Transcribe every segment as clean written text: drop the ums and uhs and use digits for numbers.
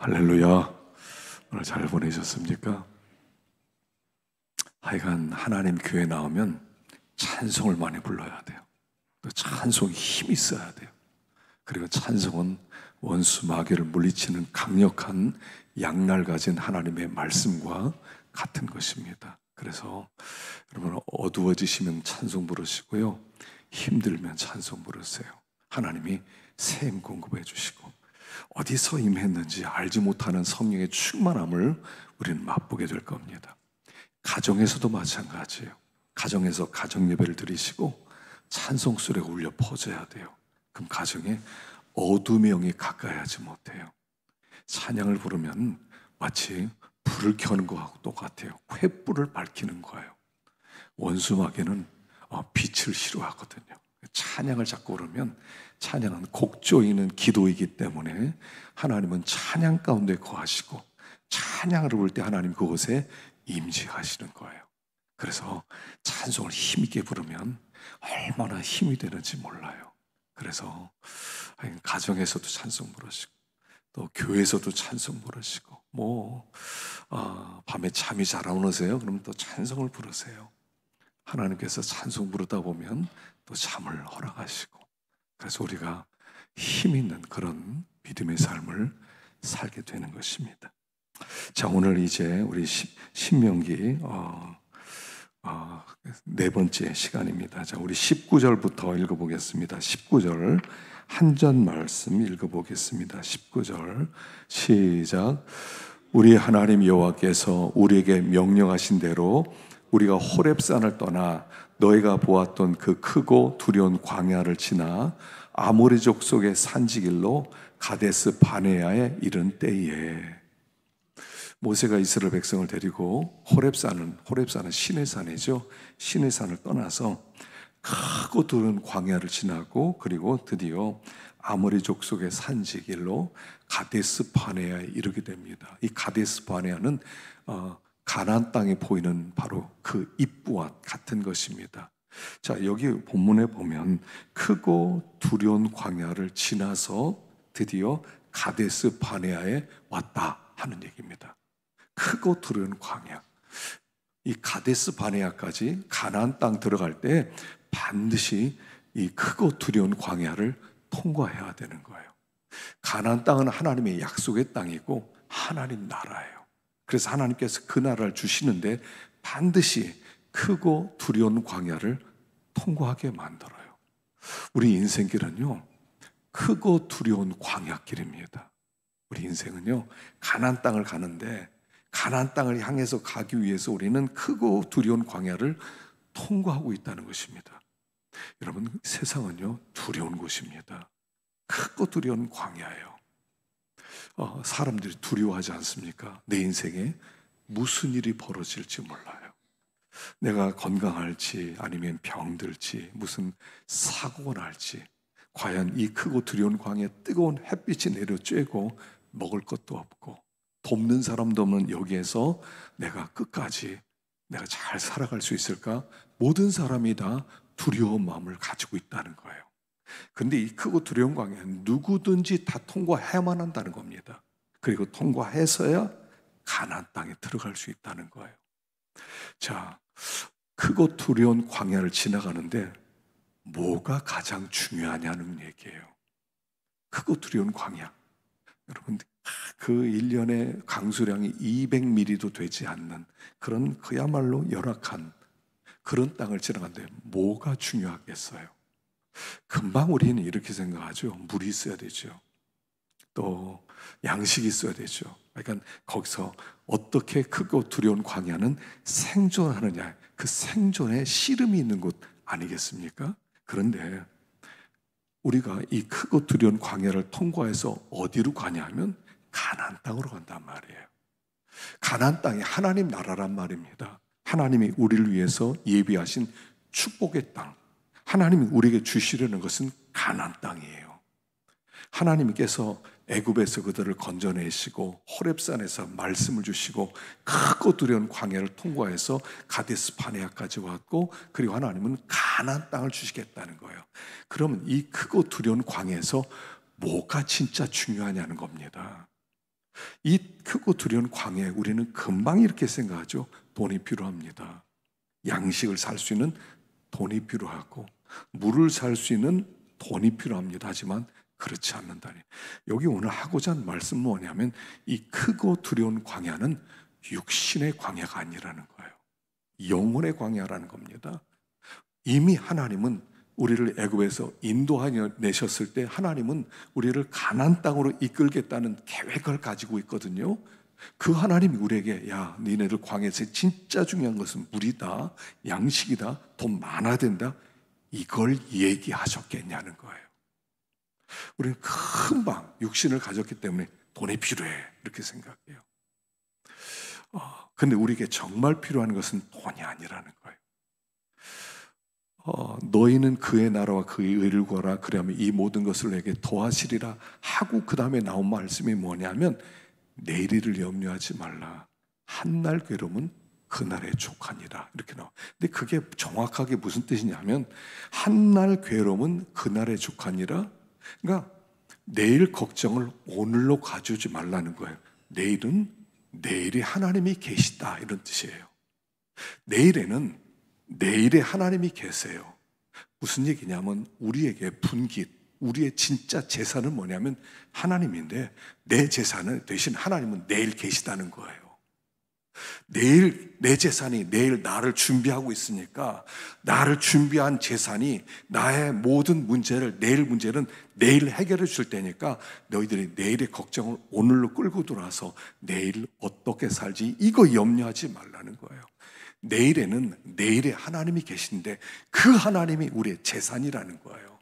할렐루야. 오늘 잘 보내셨습니까? 하여간 하나님 교회 나오면 찬송을 많이 불러야 돼요. 또 찬송이 힘이 있어야 돼요. 그리고 찬송은 원수 마귀를 물리치는 강력한 양날 가진 하나님의 말씀과 같은 것입니다. 그래서 여러분 어두워지시면 찬송 부르시고요, 힘들면 찬송 부르세요. 하나님이 새 힘 공급해 주시고 어디서 임했는지 알지 못하는 성령의 충만함을 우리는 맛보게 될 겁니다. 가정에서도 마찬가지예요. 가정에서 가정 예배를 드리시고 찬송 소리가 울려 퍼져야 돼요. 그럼 가정에 어둠의 영이 가까이 하지 못해요. 찬양을 부르면 마치 불을 켜는 것하고 똑같아요. 횃불을 밝히는 거예요. 원수 마귀는 빛을 싫어하거든요. 찬양을 자꾸 부르면, 찬양은 곡조이는 기도이기 때문에 하나님은 찬양 가운데 거하시고 찬양을 부를 때 하나님 그곳에 임재하시는 거예요. 그래서 찬송을 힘있게 부르면 얼마나 힘이 되는지 몰라요. 그래서 가정에서도 찬송 부르시고 또 교회에서도 찬송 부르시고 밤에 잠이 잘 안 오세요? 그럼 또 찬송을 부르세요. 하나님께서 찬송 부르다 보면 또 잠을 허락하시고, 그래서 우리가 힘 있는 그런 믿음의 삶을 살게 되는 것입니다. 자, 오늘 이제 우리 신명기 네 번째 시간입니다. 자, 우리 19절부터 읽어보겠습니다. 19절 한 절 말씀 읽어보겠습니다. 19절 시작. 우리 하나님 여호와께서 우리에게 명령하신 대로 우리가 호렙산을 떠나 너희가 보았던 그 크고 두려운 광야를 지나 아모리 족속의 산지길로 가데스 바네아에 이른 때에, 모세가 이스라엘 백성을 데리고 호렙산은 신의 산이죠. 신의 산을 떠나서 크고 두려운 광야를 지나고, 그리고 드디어 아모리 족속의 산지길로 가데스 바네아에 이르게 됩니다. 이 가데스 바네아는 가나안 땅에 보이는 바로 그 입구와 같은 것입니다. 자, 여기 본문에 보면 크고 두려운 광야를 지나서 드디어 가데스 바네아에 왔다 하는 얘기입니다. 크고 두려운 광야. 이 가데스 바네아까지 가나안 땅 들어갈 때 반드시 이 크고 두려운 광야를 통과해야 되는 거예요. 가나안 땅은 하나님의 약속의 땅이고 하나님 나라예요. 그래서 하나님께서 그 나라를 주시는데 반드시 크고 두려운 광야를 통과하게 만들어요. 우리 인생길은요, 크고 두려운 광야길입니다. 우리 인생은요, 가나안 땅을 가는데 가나안 땅을 향해서 가기 위해서 우리는 크고 두려운 광야를 통과하고 있다는 것입니다. 여러분, 세상은요 두려운 곳입니다. 크고 두려운 광야예요. 사람들이 두려워하지 않습니까? 내 인생에 무슨 일이 벌어질지 몰라요. 내가 건강할지 아니면 병들지 무슨 사고가 날지, 과연 이 크고 두려운 광야에 뜨거운 햇빛이 내려 쬐고 먹을 것도 없고 돕는 사람도 없는 여기에서 내가 끝까지 내가 잘 살아갈 수 있을까? 모든 사람이 다 두려운 마음을 가지고 있다는 거예요. 근데 이 크고 두려운 광야는 누구든지 다 통과해야만 한다는 겁니다. 그리고 통과해서야 가나안 땅에 들어갈 수 있다는 거예요. 자, 크고 두려운 광야를 지나가는데 뭐가 가장 중요하냐는 얘기예요. 크고 두려운 광야. 여러분, 그 1년에 강수량이 200mm도 되지 않는 그런 그야말로 열악한 그런 땅을 지나가는데 뭐가 중요하겠어요? 금방 우리는 이렇게 생각하죠. 물이 있어야 되죠. 또 양식이 있어야 되죠. 그러니까 거기서 어떻게 크고 두려운 광야는 생존하느냐, 그 생존에 씨름이 있는 곳 아니겠습니까? 그런데 우리가 이 크고 두려운 광야를 통과해서 어디로 가냐 하면 가나안 땅으로 간단 말이에요. 가나안 땅이 하나님 나라란 말입니다. 하나님이 우리를 위해서 예비하신 축복의 땅, 하나님이 우리에게 주시려는 것은 가나안 땅이에요. 하나님께서 애굽에서 그들을 건져내시고 호렙산에서 말씀을 주시고 크고 두려운 광야를 통과해서 가데스 바네아까지 왔고, 그리고 하나님은 가나안 땅을 주시겠다는 거예요. 그러면 이 크고 두려운 광야에서 뭐가 진짜 중요하냐는 겁니다. 이 크고 두려운 광야에 우리는 금방 이렇게 생각하죠. 돈이 필요합니다. 양식을 살 수 있는 돈이 필요하고 물을 살 수 있는 돈이 필요합니다. 하지만 그렇지 않는다니. 여기 오늘 하고자 하는 말씀은 뭐냐면 이 크고 두려운 광야는 육신의 광야가 아니라는 거예요. 영혼의 광야라는 겁니다. 이미 하나님은 우리를 애굽에서 인도하여 내셨을 때 하나님은 우리를 가나안 땅으로 이끌겠다는 계획을 가지고 있거든요. 그 하나님이 우리에게 야, 니네들 광야에서 진짜 중요한 것은 물이다, 양식이다, 돈 많아야 된다, 이걸 얘기하셨겠냐는 거예요. 우리는 금방 육신을 가졌기 때문에 돈이 필요해 이렇게 생각해요. 근데 우리에게 정말 필요한 것은 돈이 아니라는 거예요. 너희는 그의 나라와 그의 의를 구하라 그러면 이 모든 것을 내게 더하시리라 하고 그 다음에 나온 말씀이 뭐냐면 내일을 염려하지 말라. 한날 괴로움은 그날의 족하니라 이렇게 나와. 근데 그게 정확하게 무슨 뜻이냐면 한날 괴로움은 그날의 족하니라. 그러니까 내일 걱정을 오늘로 가져오지 말라는 거예요. 내일은 내일에 하나님이 계시다 이런 뜻이에요. 내일에는 내일에 하나님이 계세요. 무슨 얘기냐면 우리에게 분깃, 우리의 진짜 재산은 뭐냐면 하나님인데 내 재산은 대신 하나님은 내일 계시다는 거예요. 내일 내 재산이 내일 나를 준비하고 있으니까 나를 준비한 재산이 나의 모든 문제를 내일 문제는 내일 해결해 줄 테니까 너희들이 내일의 걱정을 오늘로 끌고 들어와서 내일 어떻게 살지 이거 염려하지 말라는 거예요. 내일에는 내일에 하나님이 계신데 그 하나님이 우리의 재산이라는 거예요.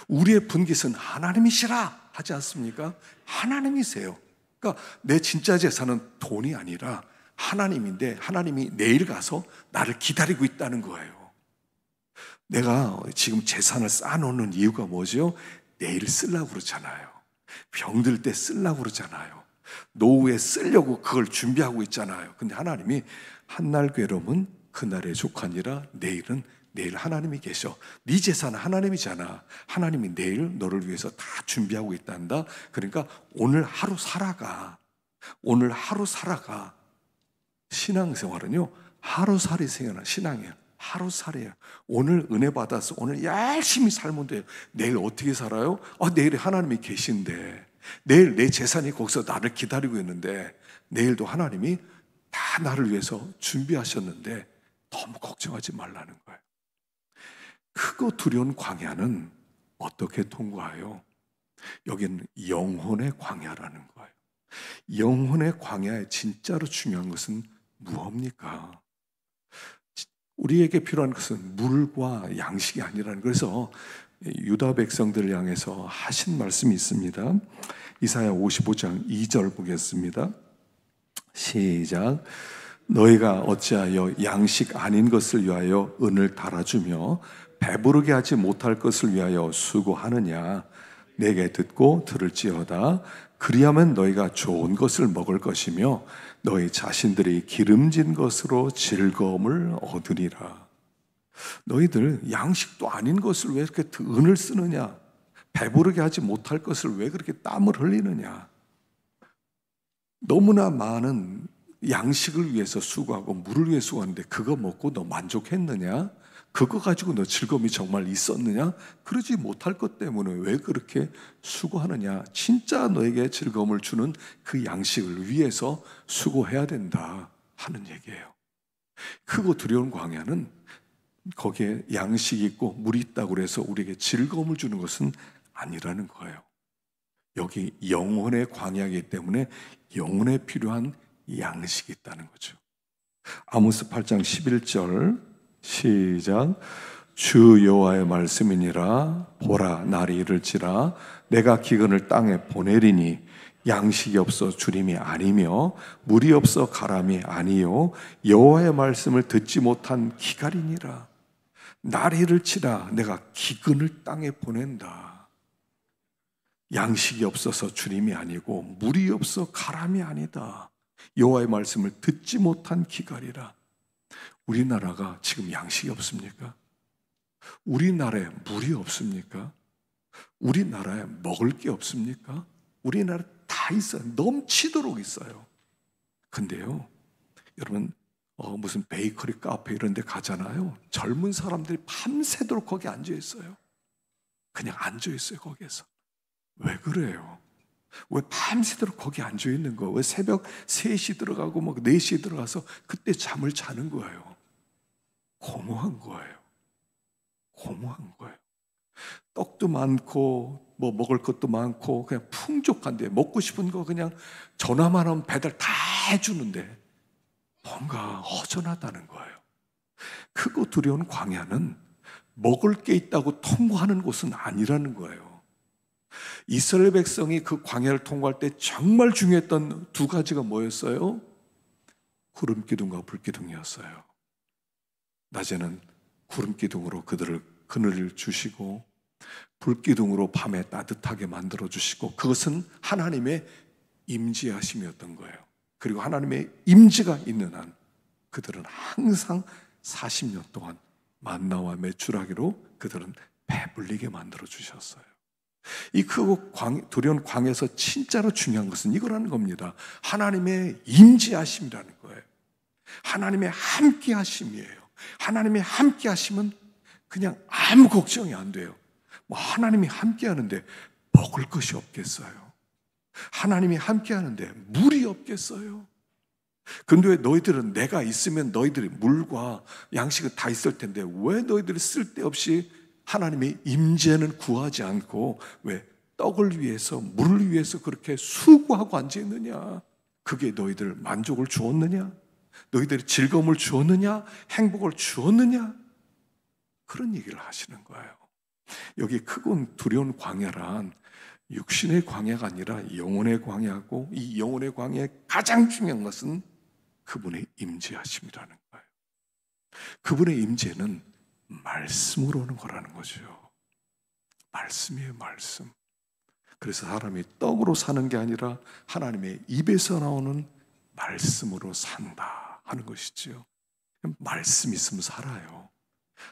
우리의 분깃은 하나님이시라 하지 않습니까? 하나님이세요. 그러니까 내 진짜 재산은 돈이 아니라 하나님인데 하나님이 내일 가서 나를 기다리고 있다는 거예요. 내가 지금 재산을 쌓아놓는 이유가 뭐죠? 내일 쓰려고 그러잖아요. 병들 때 쓰려고 그러잖아요. 노후에 쓰려고 그걸 준비하고 있잖아요. 근데 하나님이 한날 괴로움은 그날의 족하니라. 내일은 내일 하나님이 계셔. 네 재산은 하나님이잖아. 하나님이 내일 너를 위해서 다 준비하고 있단다. 그러니까 오늘 하루 살아가. 오늘 하루 살아가. 신앙생활은요 하루살이 생활은 신앙이에요. 하루살이에요. 오늘 은혜 받아서 오늘 열심히 살면 돼요. 내일 어떻게 살아요? 내일에 하나님이 계신데 내일 내 재산이 거기서 나를 기다리고 있는데 내일도 하나님이 다 나를 위해서 준비하셨는데 너무 걱정하지 말라는 거예요. 크고 두려운 광야는 어떻게 통과해요? 여기는 영혼의 광야라는 거예요. 영혼의 광야에 진짜로 중요한 것은 무엇입니까? 우리에게 필요한 것은 물과 양식이 아니라는. 그래서 유다 백성들을 향해서 하신 말씀이 있습니다. 이사야 55장 2절 보겠습니다. 시작. 너희가 어찌하여 양식 아닌 것을 위하여 은을 달아주며 배부르게 하지 못할 것을 위하여 수고하느냐. 내게 듣고 들을지어다. 그리하면 너희가 좋은 것을 먹을 것이며 너희 자신들이 기름진 것으로 즐거움을 얻으리라. 너희들 양식도 아닌 것을 왜 이렇게 은을 쓰느냐? 배부르게 하지 못할 것을 왜 그렇게 땀을 흘리느냐? 너무나 많은 양식을 위해서 수고하고 물을 위해 수고하는데 그거 먹고 너 만족했느냐? 그거 가지고 너 즐거움이 정말 있었느냐? 그러지 못할 것 때문에 왜 그렇게 수고하느냐? 진짜 너에게 즐거움을 주는 그 양식을 위해서 수고해야 된다 하는 얘기예요. 크고 두려운 광야는 거기에 양식이 있고 물이 있다고 해서 우리에게 즐거움을 주는 것은 아니라는 거예요. 여기 영혼의 광야이기 때문에 영혼에 필요한 양식이 있다는 거죠. 아모스 8장 11절 시작. 주 여호와의 말씀이니라. 보라, 날이 이를지라 내가 기근을 땅에 보내리니 양식이 없어 주림이 아니며 물이 없어 가람이 아니요 여호와의 말씀을 듣지 못한 기갈이니라. 날이 이를지라 내가 기근을 땅에 보낸다. 양식이 없어서 주림이 아니고 물이 없어 가람이 아니다. 여호와의 말씀을 듣지 못한 기갈이라. 우리나라가 지금 양식이 없습니까? 우리나라에 물이 없습니까? 우리나라에 먹을 게 없습니까? 우리나라 다 다 있어요. 넘치도록 있어요. 근데요, 여러분, 무슨 베이커리 카페 이런 데 가잖아요. 젊은 사람들이 밤새도록 거기 앉아 있어요. 그냥 앉아 있어요, 거기에서. 왜 그래요? 왜 밤새도록 거기 앉아 있는 거예요? 왜 새벽 3시 들어가고 막 4시에 들어가서 그때 잠을 자는 거예요? 공허한 거예요. 공허한 거예요. 떡도 많고 뭐 먹을 것도 많고 그냥 풍족한데, 먹고 싶은 거 그냥 전화만 하면 배달 다 해주는데 뭔가 허전하다는 거예요. 크고 두려운 광야는 먹을 게 있다고 통과하는 곳은 아니라는 거예요. 이스라엘 백성이 그 광야를 통과할 때 정말 중요했던 2가지가 뭐였어요? 구름 기둥과 불 기둥이었어요. 낮에는 구름 기둥으로 그들을 그늘을 주시고 불 기둥으로 밤에 따뜻하게 만들어 주시고, 그것은 하나님의 임재하심이었던 거예요. 그리고 하나님의 임재가 있는 한 그들은 항상 40년 동안 만나와 메추라기로 그들은 배불리게 만들어 주셨어요. 이 크고 두려운 광야에서 진짜로 중요한 것은 이거라는 겁니다. 하나님의 임재하심이라는 거예요. 하나님의 함께하심이에요. 하나님의 함께하심은 그냥 아무 걱정이 안 돼요. 뭐 하나님이 함께하는데 먹을 것이 없겠어요? 하나님이 함께하는데 물이 없겠어요? 근데 왜 너희들은 내가 있으면 너희들이 물과 양식은 다 있을 텐데 왜 너희들이 쓸데없이 하나님의 임재는 구하지 않고 왜 떡을 위해서 물을 위해서 그렇게 수고하고 앉아있느냐? 그게 너희들 만족을 주었느냐? 너희들이 즐거움을 주었느냐? 행복을 주었느냐? 그런 얘기를 하시는 거예요. 여기 크고 두려운 광야란 육신의 광야가 아니라 영혼의 광야고, 이 영혼의 광야의 가장 중요한 것은 그분의 임재하심이라는 거예요. 그분의 임재는 말씀으로 오는 거라는 거죠. 말씀이에요, 말씀. 그래서 사람이 떡으로 사는 게 아니라 하나님의 입에서 나오는 말씀으로 산다 하는 것이지요. 말씀 있으면 살아요.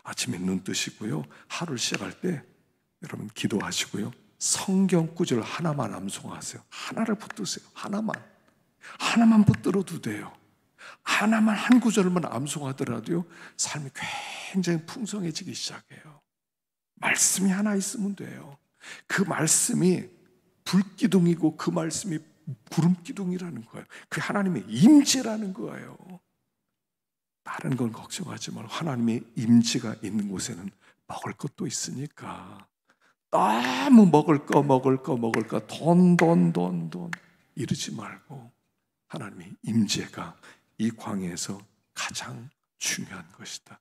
아침에 눈 뜨시고요, 하루를 시작할 때 여러분 기도하시고요, 성경 구절 하나만 암송하세요. 하나를 붙드세요. 하나만 붙들어도 돼요. 하나만, 한 구절만 암송하더라도요 삶이 굉장히 풍성해지기 시작해요. 말씀이 하나 있으면 돼요. 그 말씀이 불기둥이고 그 말씀이 구름기둥이라는 거예요. 그게 하나님의 임재라는 거예요. 다른 건 걱정하지 말고 하나님의 임재가 있는 곳에는 먹을 것도 있으니까 너무 먹을 거 돈 이러지 말고 하나님의 임재가 이 광야에서 가장 중요한 것이다.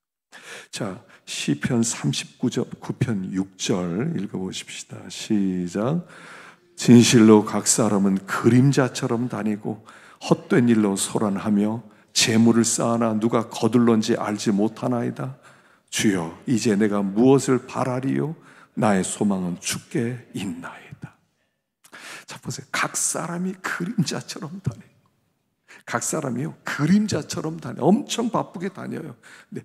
자, 시편 39편 6절 읽어보십시다. 시작. 진실로 각 사람은 그림자처럼 다니고 헛된 일로 소란하며 재물을 쌓아나 누가 거둘런지 알지 못하나이다. 주여, 이제 내가 무엇을 바라리요? 나의 소망은 주께 있나이다. 자, 보세요. 각 사람이 그림자처럼 다녀요. 각 사람이요, 그림자처럼 다녀요. 엄청 바쁘게 다녀요. 근데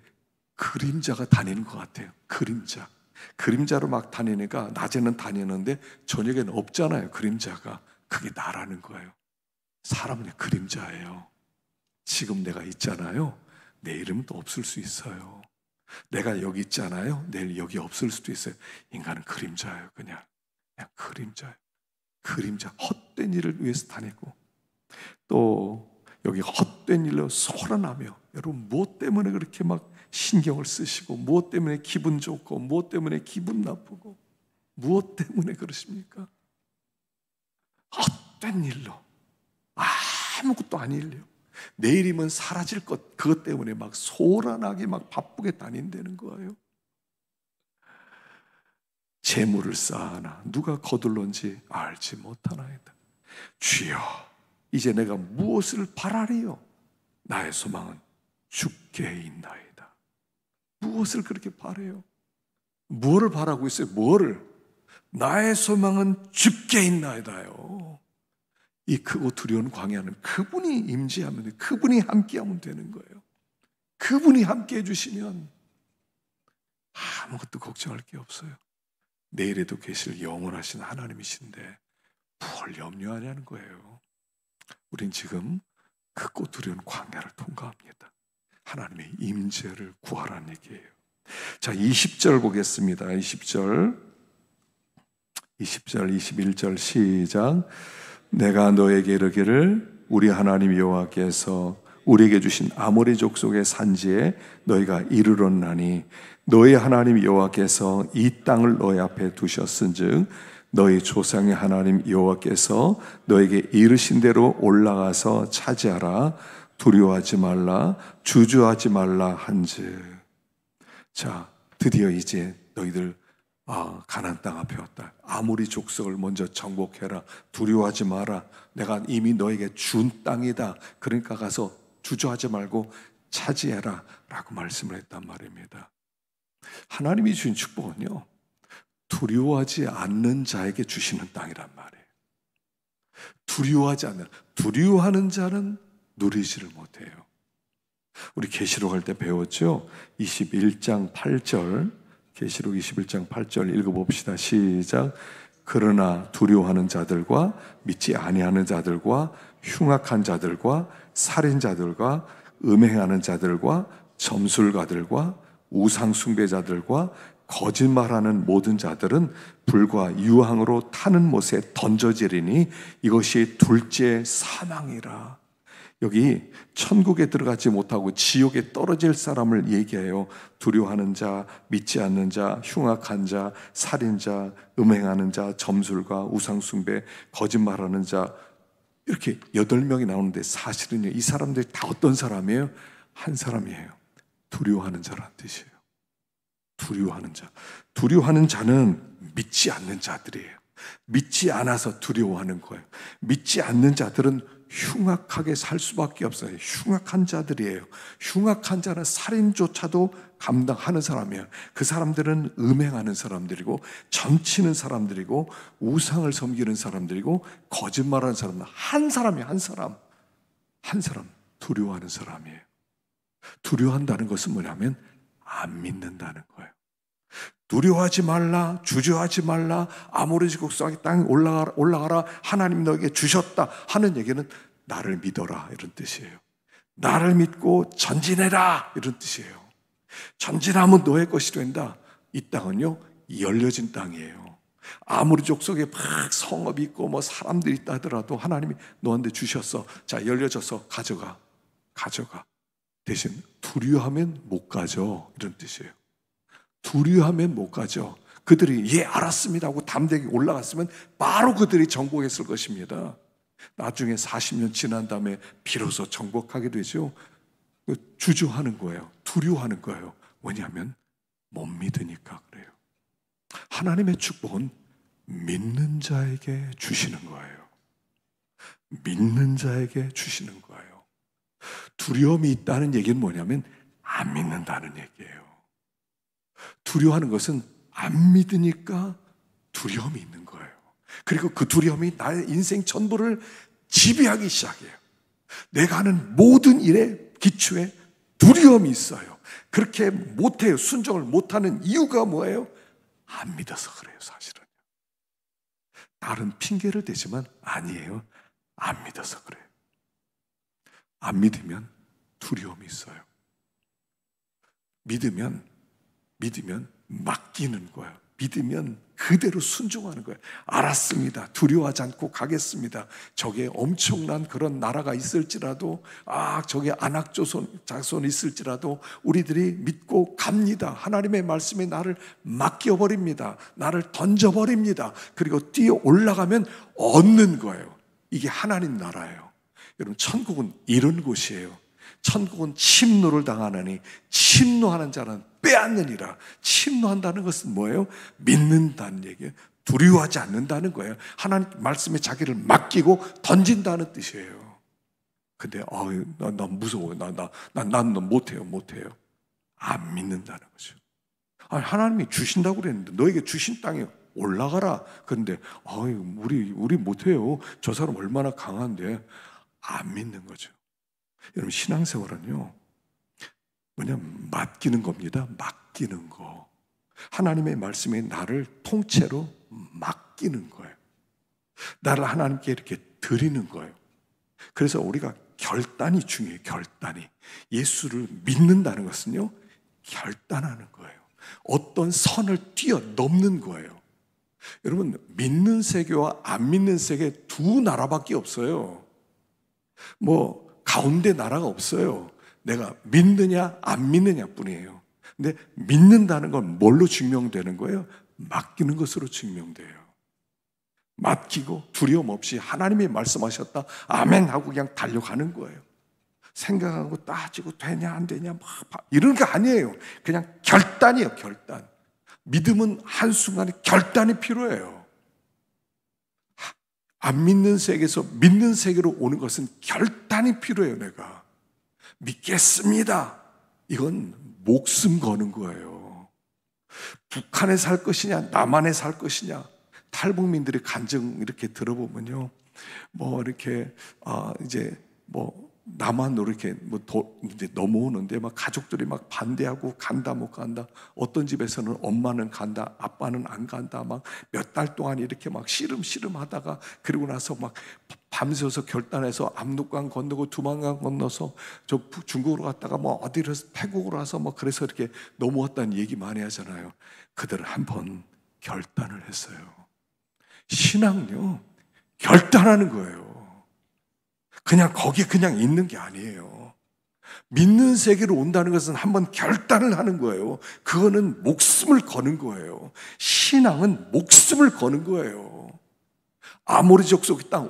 그림자가 다니는 것 같아요. 그림자로 막 다니니까 낮에는 다니는데 저녁에는 없잖아요. 그림자가. 그게 나라는 거예요. 사람은 그림자예요. 지금 내가 있잖아요. 내일은 또 없을 수 있어요. 내가 여기 있잖아요. 내일 여기 없을 수도 있어요. 인간은 그림자예요. 그냥 그림자예요. 그림자, 헛된 일을 위해서 다니고, 또 여기 헛된 일로 소란하며, 여러분 무엇 때문에 그렇게 막 신경을 쓰시고, 무엇 때문에 기분 좋고, 무엇 때문에 기분 나쁘고, 무엇 때문에 그러십니까? 헛된 일로, 아무것도 아닌 일이요. 내일이면 사라질 것, 그것 때문에 막 소란하게 막 바쁘게 다닌다는 거예요. 재물을 쌓아나 누가 거둘런지 알지 못하나이다. 주여, 이제 내가 무엇을 바라리요? 나의 소망은 주께 있나이다. 무엇을 그렇게 바라요? 무엇을 바라고 있어요? 뭐를? 나의 소망은 주께 있나이다요. 이 크고 두려운 광야는 그분이 임재하면, 그분이 함께하면 되는 거예요. 그분이 함께해 주시면 아무것도 걱정할 게 없어요. 내일에도 계실 영원하신 하나님이신데 뭘 염려하냐는 거예요. 우린 지금 크고 두려운 광야를 통과합니다. 하나님의 임재를 구하라는 얘기예요. 자, 20절 보겠습니다. 20절, 21절 시작. 내가 너에게 이르기를 우리 하나님 여호와께서 우리에게 주신 아모리 족속의 산지에 너희가 이르렀나니 너희 하나님 여호와께서 이 땅을 너희 앞에 두셨은즉 너희 조상의 하나님 여호와께서 너에게 이르신 대로 올라가서 차지하라. 두려워하지 말라, 주저하지 말라 한즉. 자, 드디어 이제 너희들 가나안 땅 앞에 왔다. 아모리 족속을 먼저 정복해라. 두려워하지 마라. 내가 이미 너에게 준 땅이다. 그러니까 가서 주저하지 말고 차지해라 라고 말씀을 했단 말입니다. 하나님이 주신 축복은요, 두려워하지 않는 자에게 주시는 땅이란 말이에요. 두려워하는 자는 누리지를 못해요. 우리 계시록 할 때 배웠죠? 21장 8절, 계시록 21장 8절 읽어봅시다. 시작. 그러나 두려워하는 자들과 믿지 아니하는 자들과 흉악한 자들과 살인자들과 음행하는 자들과 점술가들과 우상숭배자들과 거짓말하는 모든 자들은 불과 유황으로 타는 못에 던져지리니 이것이 둘째 사망이라. 여기 천국에 들어가지 못하고 지옥에 떨어질 사람을 얘기해요. 두려워하는 자, 믿지 않는 자, 흉악한 자, 살인자, 음행하는 자, 점술가, 우상숭배, 거짓말하는 자, 이렇게 8명이 나오는데 사실은요, 이 사람들이 다 어떤 사람이에요? 한 사람이에요. 두려워하는 자라는 뜻이에요. 두려워하는 자. 두려워하는 자는 믿지 않는 자들이에요. 믿지 않아서 두려워하는 거예요. 믿지 않는 자들은 흉악하게 살 수밖에 없어요. 흉악한 자들이에요. 흉악한 자는 살인조차도 감당하는 사람이에요. 그 사람들은 음행하는 사람들이고 점치는 사람들이고 우상을 섬기는 사람들이고 거짓말하는 사람들. 한 사람이에요. 한 사람 두려워하는 사람이에요. 두려워한다는 것은 뭐냐면 안 믿는다는 거예요. 두려워하지 말라, 주저하지 말라, 아모리 족속의 땅에 올라가라, 하나님 너에게 주셨다 하는 얘기는 나를 믿어라 이런 뜻이에요. 나를 믿고 전진해라 이런 뜻이에요. 전진하면 너의 것이 된다. 이 땅은요, 열려진 땅이에요. 아모리 족속에 막 성읍이 있고 뭐 사람들이 있다 하더라도 하나님이 너한테 주셨어. 자, 열려져서 가져가. 대신 두려워하면 못 가져 이런 뜻이에요. 두려워하면 못 가죠. 그들이 예 알았습니다 하고 담대하게 올라갔으면 바로 그들이 정복했을 것입니다. 나중에 40년 지난 다음에 비로소 정복하게 되죠. 주저하는 거예요. 두려워하는 거예요. 왜냐하면 못 믿으니까 그래요. 하나님의 축복은 믿는 자에게 주시는 거예요. 믿는 자에게 주시는 거예요. 두려움이 있다는 얘기는 뭐냐면 안 믿는다는 얘기예요. 두려워하는 것은 안 믿으니까 두려움이 있는 거예요. 그리고 그 두려움이 나의 인생 전부를 지배하기 시작해요. 내가 하는 모든 일의 기초에 두려움이 있어요. 그렇게 못해요. 순종을 못하는 이유가 뭐예요? 안 믿어서 그래요, 사실은. 다른 핑계를 대지만 아니에요. 안 믿어서 그래요. 안 믿으면 두려움이 있어요. 믿으면 맡기는 거예요. 믿으면 그대로 순종하는 거예요. 알았습니다. 두려워하지 않고 가겠습니다. 저게 엄청난 그런 나라가 있을지라도, 저게 자손이 있을지라도 우리들이 믿고 갑니다. 하나님의 말씀에 나를 맡겨버립니다. 나를 던져버립니다. 그리고 뛰어 올라가면 얻는 거예요. 이게 하나님 나라예요. 여러분, 천국은 이런 곳이에요. 천국은 침노를 당하나니 침노하는 자는 빼앗느니라. 침노한다는 것은 뭐예요? 믿는다는 얘기예요. 두려워하지 않는다는 거예요. 하나님 말씀에 자기를 맡기고 던진다는 뜻이에요. 근데 나 무서워요. 난 못해요. 안 믿는다는 거죠. 하나님이 주신다고 그랬는데 너에게 주신 땅에 올라가라. 그런데 우리 못해요. 저 사람 얼마나 강한데. 안 믿는 거죠. 여러분, 신앙생활은요, 뭐냐면 맡기는 겁니다. 맡기는 거. 하나님의 말씀에 나를 통째로 맡기는 거예요. 나를 하나님께 이렇게 드리는 거예요. 그래서 우리가 결단이 중요해요. 결단이. 예수를 믿는다는 것은요, 결단하는 거예요. 어떤 선을 뛰어넘는 거예요. 여러분, 믿는 세계와 안 믿는 세계 두 나라밖에 없어요. 뭐 가운데 나라가 없어요. 내가 믿느냐 안 믿느냐 뿐이에요. 근데 믿는다는 건 뭘로 증명되는 거예요? 맡기는 것으로 증명돼요. 맡기고 두려움 없이 하나님이 말씀하셨다 아멘 하고 그냥 달려가는 거예요. 생각하고 따지고 되냐 안 되냐 막 이런 게 아니에요. 그냥 결단이에요. 결단. 믿음은 한순간에 결단이 필요해요. 안 믿는 세계에서 믿는 세계로 오는 것은 결단이 필요해요. 내가 믿겠습니다. 이건 목숨 거는 거예요. 북한에 살 것이냐 남한에 살 것이냐. 탈북민들의 간증 이렇게 들어보면요, 뭐 이렇게 이제 뭐 남한으로 이렇게 이제 넘어오는데 막 가족들이 막 반대하고 간다 못 간다. 어떤 집에서는 엄마는 간다, 아빠는 안 간다. 막 몇 달 동안 이렇게 막 씨름하다가 그리고 나서 막 밤새워서 결단해서 압록강 건너고 두만강 건너서 저 중국으로 갔다가 뭐 어디로 태국으로 와서 뭐 그래서 이렇게 넘어왔다는 얘기 많이 하잖아요. 그들은 한번 결단을 했어요. 신앙은요, 결단하는 거예요. 그냥 거기에 그냥 있는 게 아니에요. 믿는 세계로 온다는 것은 한번 결단을 하는 거예요. 그거는 목숨을 거는 거예요. 신앙은 목숨을 거는 거예요. 아모리 족속의 땅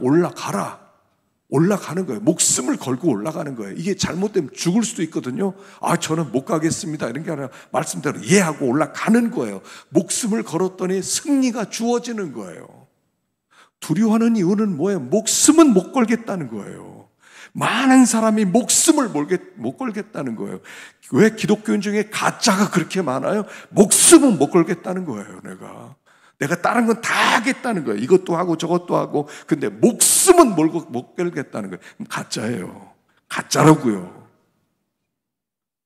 올라가는 거예요. 목숨을 걸고 올라가는 거예요. 이게 잘못되면 죽을 수도 있거든요. 저는 못 가겠습니다 이런 게 아니라 말씀대로 하고 올라가는 거예요. 목숨을 걸었더니 승리가 주어지는 거예요. 두려워하는 이유는 뭐예요? 목숨은 못 걸겠다는 거예요. 많은 사람이 목숨을 못 걸겠다는 거예요. 왜 기독교인 중에 가짜가 그렇게 많아요? 목숨은 못 걸겠다는 거예요. 내가 다른 건 다 하겠다는 거예요. 이것도 하고 저것도 하고. 근데 목숨은 못 걸겠다는 거예요. 가짜예요. 가짜라고요.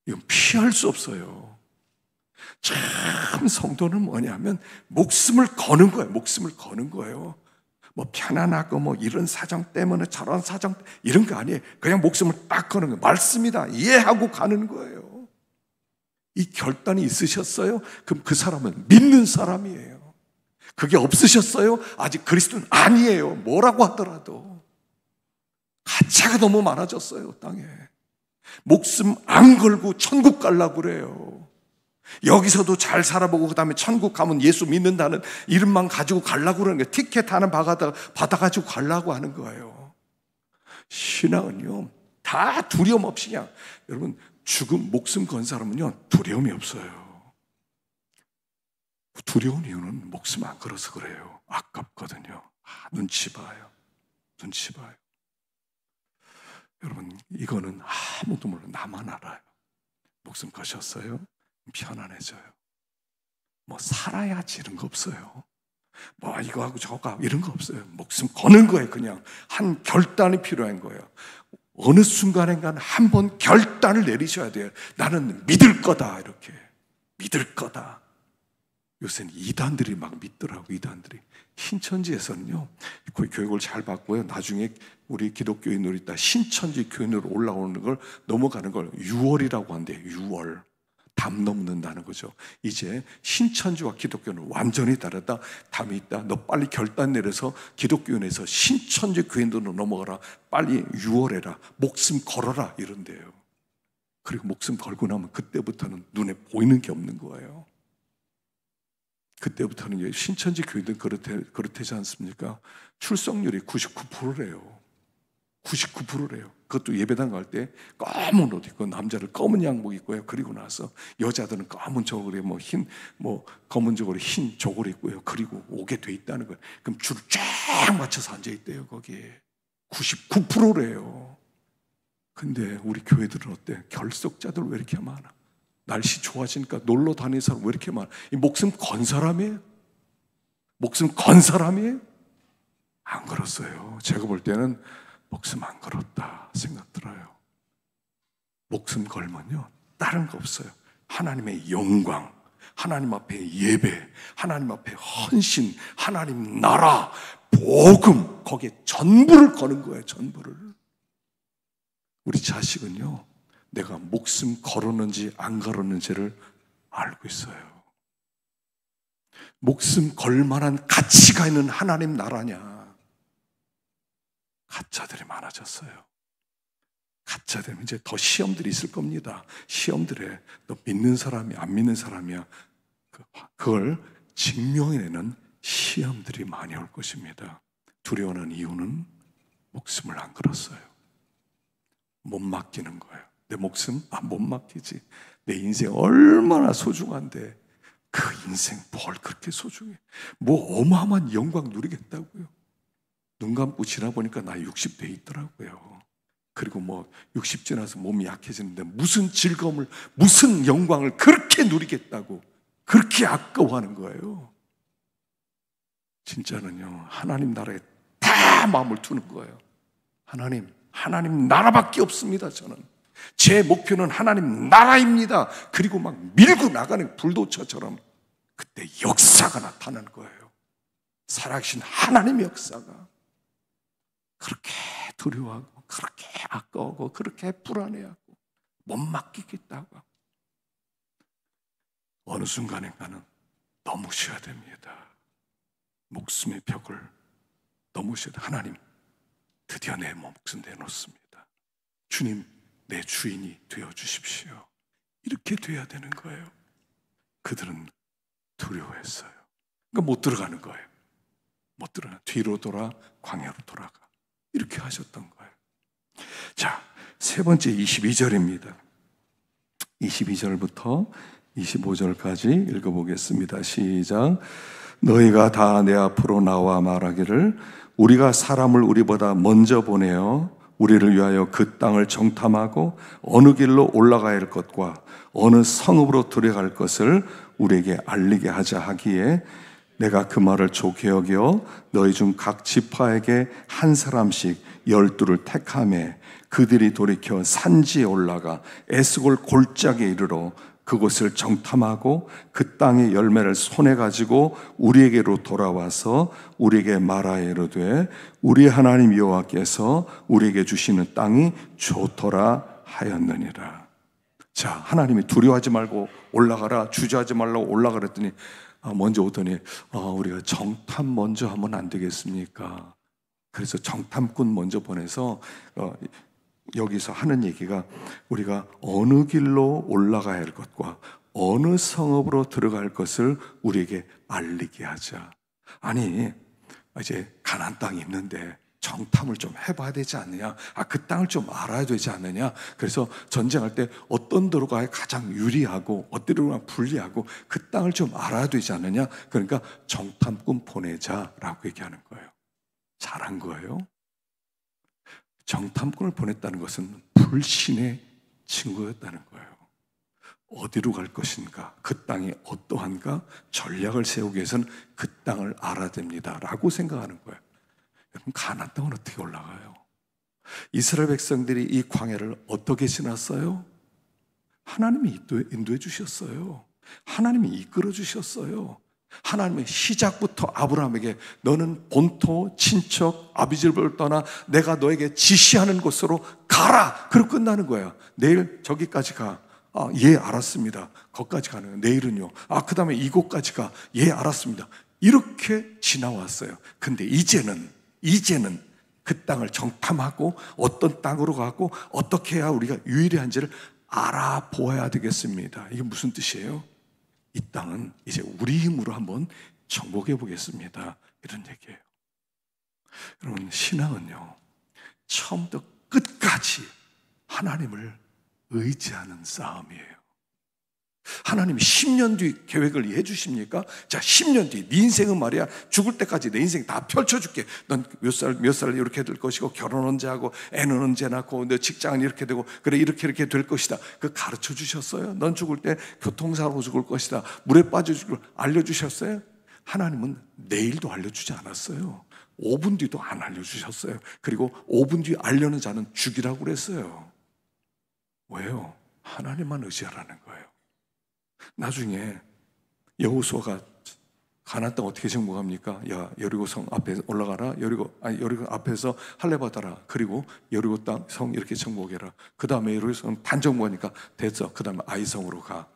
이건 피할 수 없어요. 참 성도는 뭐냐면 목숨을 거는 거예요. 목숨을 거는 거예요. 뭐 편안하고 뭐 이런 사정 때문에 저런 사정 이런 거 아니에요. 그냥 목숨을 딱 거는 거예요. 말씀이다 이해하고 가는 거예요. 이 결단이 있으셨어요? 그럼 그 사람은 믿는 사람이에요. 그게 없으셨어요? 아직 그리스도는 아니에요. 뭐라고 하더라도 가짜가 너무 많아졌어요. 땅에. 목숨 안 걸고 천국 가려고 그래요. 여기서도 잘 살아보고 그 다음에 천국 가면 예수 믿는다는 이름만 가지고 가려고 그러는 거예요. 티켓 하나 받아가지고 가려고 하는 거예요. 신앙은요, 다 두려움 없이 그냥, 여러분, 목숨 건 사람은요, 두려움이 없어요. 두려운 이유는 목숨 안 걸어서 그래요. 아깝거든요. 눈치 봐요. 여러분, 이거는 아무도 몰라. 나만 알아요. 목숨 거셨어요? 편안해져요. 뭐 살아야지 이런 거 없어요. 뭐 이거 하고 저거 하고 이런 거 없어요. 목숨 거는 거예요. 그냥 한 결단이 필요한 거예요. 어느 순간인가는 한번 결단을 내리셔야 돼요. 나는 믿을 거다. 이렇게 믿을 거다. 요새는 이단들이 막 믿더라고. 이단들이. 신천지에서는요, 그 교육을 잘 받고요, 나중에 우리 기독교인으로 있다 신천지 교인으로 올라오는 걸 넘어가는 걸 6월이라고 한대요. 6월. 담 넘는다는 거죠. 이제 신천지와 기독교는 완전히 다르다. 담이 있다. 너 빨리 결단 내려서 기독교인에서 신천지 교인으로 넘어가라. 빨리 6월해라. 목숨 걸어라. 이런데요. 그리고 목숨 걸고 나면 그때부터는 눈에 보이는 게 없는 거예요. 그때부터는 신천지 교인들 그렇대지 않습니까? 출석률이 99%래요. 99%래요. 그것도 예배당 갈 때 검은 옷 입고 남자를 검은 양복 입고요. 그리고 나서 여자들은 검은 저고리에 검은 저고리 흰 저고리 입고요. 그리고 오게 돼 있다는 거예요. 그럼 줄을 쫙 맞춰서 앉아 있대요. 거기에 99%래요. 근데 우리 교회들은 어때? 결석자들 왜 이렇게 많아? 날씨 좋아지니까 놀러 다니는 사람 왜 이렇게 많아? 이 목숨 건 사람이에요? 목숨 건 사람이에요? 안 걸었어요. 제가 볼 때는 목숨 안 걸었다 생각 들어요. 목숨 걸면요, 다른 거 없어요. 하나님의 영광, 하나님 앞에 예배, 하나님 앞에 헌신, 하나님 나라, 복음, 거기에 전부를 거는 거예요. 전부를. 우리 자식은요, 내가 목숨 걸었는지 안 걸었는지를 알고 있어요. 목숨 걸 만한 가치가 있는 하나님 나라냐? 가짜들이 많아졌어요. 가짜들은 이제 더 시험들이 있을 겁니다. 시험들에 너 믿는 사람이 안 믿는 사람이야, 그걸 증명해내는 시험들이 많이 올 것입니다. 두려워하는 이유는 목숨을 안 걸었어요. 못 맡기는 거예요. 내 목숨 못 맡기지. 내 인생 얼마나 소중한데 그 인생 뭘 그렇게 소중해? 뭐 어마어마한 영광 누리겠다고요. 눈 감고 지나보니까 나 60대 있더라고요. 그리고 뭐 60 지나서 몸이 약해지는데 무슨 즐거움을, 무슨 영광을 그렇게 누리겠다고 그렇게 아까워하는 거예요. 진짜는요, 하나님 나라에 다 마음을 두는 거예요. 하나님 나라밖에 없습니다. 저는 제 목표는 하나님 나라입니다. 그리고 막 밀고 나가는 불도처처럼 그때 역사가 나타나는 거예요. 살아계신 하나님의 역사가. 그렇게 두려워하고 그렇게 아까워하고 그렇게 불안해하고 못 맡기겠다고 어느 순간인가는 넘으셔야 됩니다. 목숨의 벽을 넘으셔야 돼요. 하나님, 드디어 내 목숨 내놓습니다. 주님, 내 주인이 되어주십시오. 이렇게 돼야 되는 거예요. 그들은 두려워했어요. 그러니까 못 들어가는 거예요. 못 들어가. 뒤로 돌아 광야로 돌아가. 이렇게 하셨던 거예요. 자, 세 번째 22절입니다. 22절부터 25절까지 읽어보겠습니다. 시작. 너희가 다 내 앞으로 나와 말하기를 우리가 사람을 우리보다 먼저 보내어 우리를 위하여 그 땅을 정탐하고 어느 길로 올라가야 할 것과 어느 성읍으로 들어갈 것을 우리에게 알리게 하자 하기에 내가 그 말을 좋게 여겨 너희 중 각 지파에게 한 사람씩 12를 택하며 그들이 돌이켜 산지에 올라가 에스골 골짜기에 이르러 그곳을 정탐하고 그 땅의 열매를 손에 가지고 우리에게로 돌아와서 우리에게 말하여 이르되 우리 하나님 여호와께서 우리에게 주시는 땅이 좋더라 하였느니라. 자, 하나님이 두려워하지 말고 올라가라, 주저하지 말라고 올라가라 했더니 먼저 오더니 우리가 정탐 먼저 하면 안 되겠습니까? 그래서 정탐꾼 먼저 보내서 여기서 하는 얘기가 우리가 어느 길로 올라가야 할 것과 어느 성읍으로 들어갈 것을 우리에게 알리게 하자. 아니, 이제 가나안 땅이 있는데 정탐을 좀 해봐야 되지 않느냐? 그 땅을 좀 알아야 되지 않느냐? 그래서 전쟁할 때 어떤 도로가 가장 유리하고 어떤 도로가 불리하고 그 땅을 좀 알아야 되지 않느냐? 그러니까 정탐꾼 보내자라고 얘기하는 거예요. 잘한 거예요. 정탐꾼을 보냈다는 것은 불신의 증거였다는 거예요. 어디로 갈 것인가, 그 땅이 어떠한가 전략을 세우기 위해서는 그 땅을 알아야 됩니다 라고 생각하는 거예요. 여러분, 가나안 땅은 어떻게 올라가요? 이스라엘 백성들이 이 광야를 어떻게 지났어요? 하나님이 인도해 주셨어요. 하나님이 이끌어 주셨어요. 하나님의 시작부터 아브라함에게 너는 본토, 친척, 아비집을 떠나 내가 너에게 지시하는 곳으로 가라. 그리고 끝나는 거야. 내일 저기까지 가. 예, 알았습니다. 거기까지 가는 거예요. 내일은요. 그 다음에 이곳까지 가. 예, 알았습니다. 이렇게 지나왔어요. 근데 이제는 그 땅을 정탐하고 어떤 땅으로 가고 어떻게 해야 우리가 유일한지를 알아보아야 되겠습니다. 이게 무슨 뜻이에요? 이 땅은 이제 우리 힘으로 한번 정복해 보겠습니다. 이런 얘기예요. 여러분, 신앙은요, 처음부터 끝까지 하나님을 의지하는 싸움이에요. 하나님이 10년 뒤 계획을 해주십니까? 자, 10년 뒤, 네 인생은 말이야, 죽을 때까지 내 인생 다 펼쳐줄게. 넌 몇 살 이렇게 될 것이고, 결혼 언제 하고, 애는 언제 낳고, 너 직장은 이렇게 되고, 그래, 이렇게 될 것이다. 그 가르쳐 주셨어요? 넌 죽을 때 교통사고로 죽을 것이다. 물에 빠져 죽을 알려주셨어요? 하나님은 내일도 알려주지 않았어요. 5분 뒤도 안 알려주셨어요. 그리고 5분 뒤 알려는 자는 죽이라고 그랬어요. 왜요? 하나님만 의지하라는 거예요. 나중에 여호수아가 가나안 땅 어떻게 정복합니까? 야, 여리고성 앞에 올라가라. 여리고 앞에서 할례 받아라. 그리고 여리고 땅 성 이렇게 정복해라. 그 다음에 여리고성 반정복하니까 됐어. 그 다음에 아이성으로 가.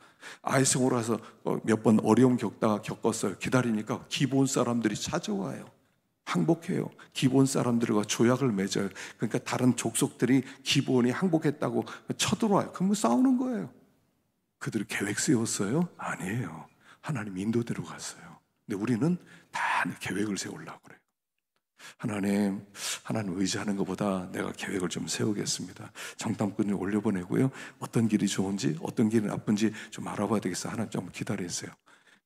아이성으로 가서 몇 번 어려움 겪었어요. 기다리니까 기본 사람들이 찾아와요. 항복해요. 기본 사람들과 조약을 맺어요. 그러니까 다른 족속들이 기본이 항복했다고 쳐들어와요. 그럼 싸우는 거예요. 그들이 계획 세웠어요? 아니에요. 하나님 인도대로 갔어요. 근데 우리는 다 계획을 세우려고 그래요. 하나님 의지하는 것보다 내가 계획을 좀 세우겠습니다. 정탐꾼을 올려보내고요. 어떤 길이 좋은지 어떤 길이 나쁜지 좀 알아봐야 되겠어요. 하나님 좀 기다리세요.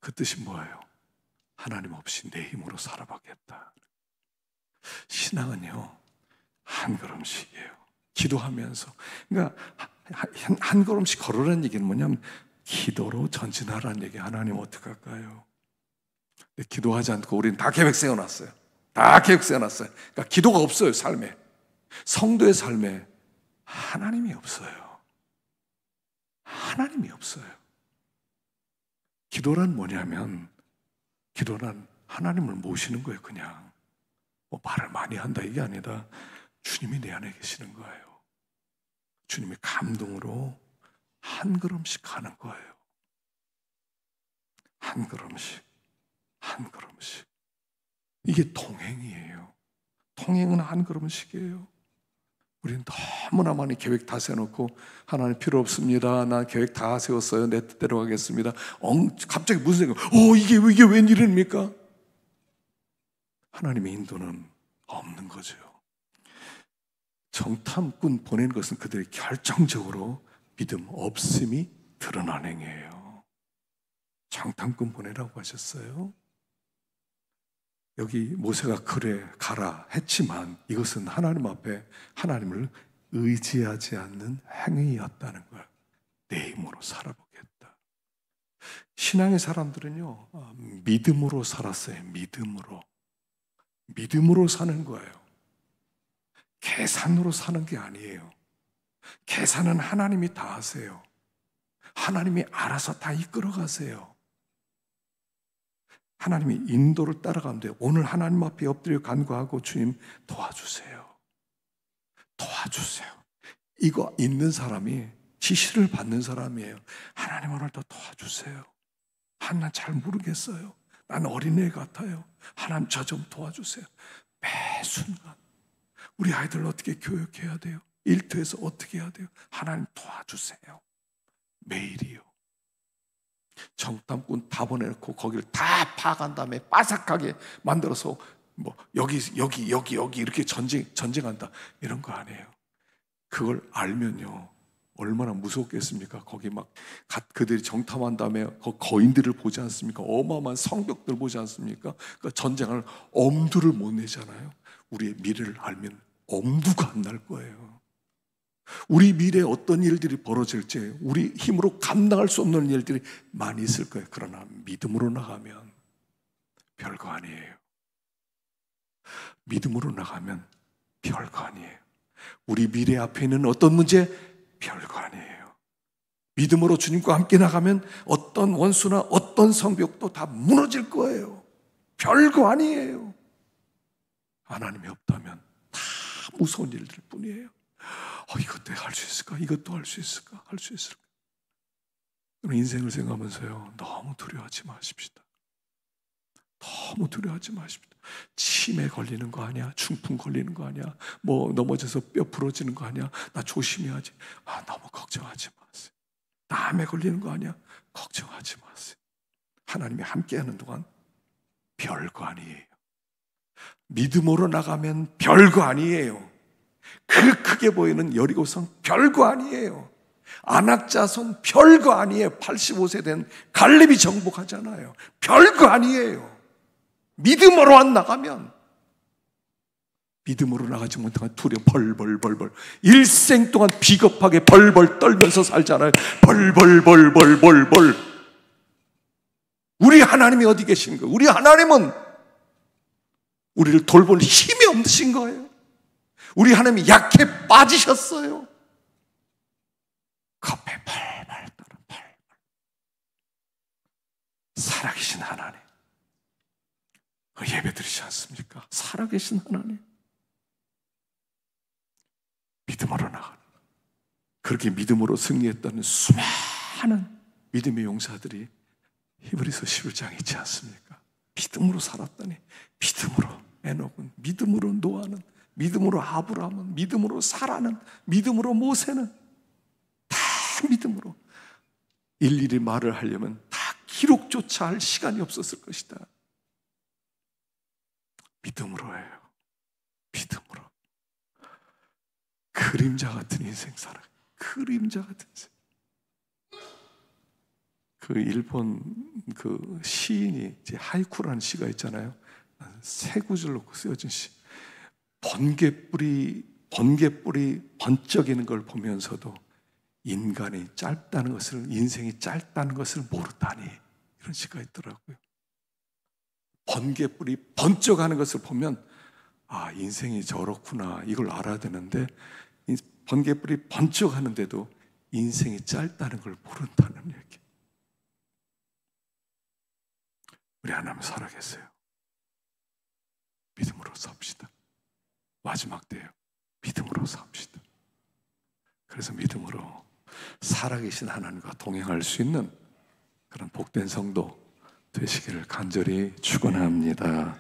그 뜻이 뭐예요? 하나님 없이 내 힘으로 살아보겠다. 신앙은요, 한 걸음씩이에요. 기도하면서. 그러니까 한 걸음씩 걸으라는 얘기는 뭐냐면 기도로 전진하라는 얘기. 하나님 어떡할까요? 기도하지 않고 우리는 다 계획 세워놨어요. 다 계획 세워놨어요. 그러니까 기도가 없어요, 삶에. 성도의 삶에 하나님이 없어요. 하나님이 없어요. 기도란 뭐냐면, 기도란 하나님을 모시는 거예요, 그냥. 뭐 말을 많이 한다 이게 아니라 주님이 내 안에 계시는 거예요. 주님의 감동으로 한 걸음씩 가는 거예요. 한 걸음씩, 한 걸음씩. 이게 동행이에요. 동행은 한 걸음씩이에요. 우리는 너무나 많이 계획 다 세워놓고 하나님 필요 없습니다. 나 계획 다 세웠어요. 내 뜻대로 하겠습니다. 갑자기 무슨 생각? 이게 웬일입니까? 하나님의 인도는 없는 거죠. 정탐꾼 보낸 것은 그들의 결정적으로 믿음 없음이 드러난 행위예요. 정탐꾼 보내라고 하셨어요. 여기 모세가 그래 가라 했지만 이것은 하나님 앞에 하나님을 의지하지 않는 행위였다는 거예요. 내 힘으로 살아보겠다. 신앙의 사람들은요, 믿음으로 살았어요. 믿음으로 사는 거예요. 계산으로 사는 게 아니에요. 계산은 하나님이 다 하세요. 하나님이 알아서 다 이끌어 가세요. 하나님이 인도를 따라가면 돼요. 오늘 하나님 앞에 엎드려 간구하고 주님 도와주세요. 도와주세요. 이거 있는 사람이 지시를 받는 사람이에요. 하나님 오늘도 도와주세요. 난 잘 모르겠어요. 난 어린애 같아요. 하나님 저 좀 도와주세요. 매 순간 우리 아이들 어떻게 교육해야 돼요? 일터에서 어떻게 해야 돼요? 하나님 도와주세요. 매일이요. 정탐꾼 다 보내놓고 거기를 다 파간 다음에 바삭하게 만들어서 뭐 여기 이렇게 전쟁한다 이런 거 아니에요. 그걸 알면요 얼마나 무섭겠습니까? 거기 막 그들이 정탐한 다음에 거인들을 보지 않습니까? 어마어마한 성벽들 보지 않습니까? 그러니까 전쟁할 엄두를 못 내잖아요. 우리의 미래를 알면 엄두가 안 날 거예요. 우리 미래에 어떤 일들이 벌어질지 우리 힘으로 감당할 수 없는 일들이 많이 있을 거예요. 그러나 믿음으로 나가면 별거 아니에요. 믿음으로 나가면 별거 아니에요. 우리 미래 앞에 있는 어떤 문제 별거 아니에요. 믿음으로 주님과 함께 나가면 어떤 원수나 어떤 성벽도 다 무너질 거예요. 별거 아니에요. 하나님이 없다면 다 무서운 일들 뿐이에요. 이것도 할 수 있을까? 이것도 할 수 있을까? 할 수 있을까? 인생을 생각하면서요 너무 두려워하지 마십시다. 너무 두려워하지 마십시다. 치매 걸리는 거 아니야? 중풍 걸리는 거 아니야? 뭐 넘어져서 뼈 부러지는 거 아니야? 나 조심해야지. 너무 걱정하지 마세요. 암에 걸리는 거 아니야? 걱정하지 마세요. 하나님이 함께하는 동안 별거 아니에요. 믿음으로 나가면 별거 아니에요. 그 크게 보이는 여리고성 별거 아니에요. 안악자손 별거 아니에요. 85세 된 갈렙이 정복하잖아요. 별거 아니에요. 믿음으로 안 나가면, 믿음으로 나가지 못하면 두려워 벌벌벌벌 일생 동안 비겁하게 벌벌 떨면서 살잖아요. 벌벌벌벌벌벌. 우리 하나님이 어디 계신 거예요? 우리 하나님은 우리를 돌볼 힘이 없으신 거예요. 우리 하나님이 약해 빠지셨어요. 겁에 벌벌 떨어 벌벌. 살아계신 하나님, 예배드리지 않습니까? 살아계신 하나님. 믿음으로 나가는, 그렇게 믿음으로 승리했던 수많은 믿음의 용사들이 히브리서 11장에 있지 않습니까? 믿음으로 살았다니. 믿음으로 에녹은, 믿음으로 노아는, 믿음으로 아브라함은, 믿음으로 사라는, 믿음으로 모세는 다 믿음으로. 일일이 말을 하려면 다 기록조차 할 시간이 없었을 것이다. 믿음으로 해요. 믿음으로. 그림자 같은 인생 살아. 그림자 같은 인생. 그 일본 그 시인이 이제 하이쿠라는 시가 있잖아요. 세 구절 놓고 쓰여진 시. 번개불이 번쩍이는 걸 보면서도 인간이 짧다는 것을, 인생이 짧다는 것을 모르다니, 이런 시가 있더라고요. 번개불이 번쩍하는 것을 보면 아, 인생이 저렇구나, 이걸 알아야 되는데 번개불이 번쩍하는데도 인생이 짧다는 걸 모른다는 얘기. 우리 하나님 살아계세요. 믿음으로 삽시다. 마지막 때예요. 믿음으로 삽시다. 그래서 믿음으로 살아계신 하나님과 동행할 수 있는 그런 복된 성도 되시기를 간절히 축원합니다.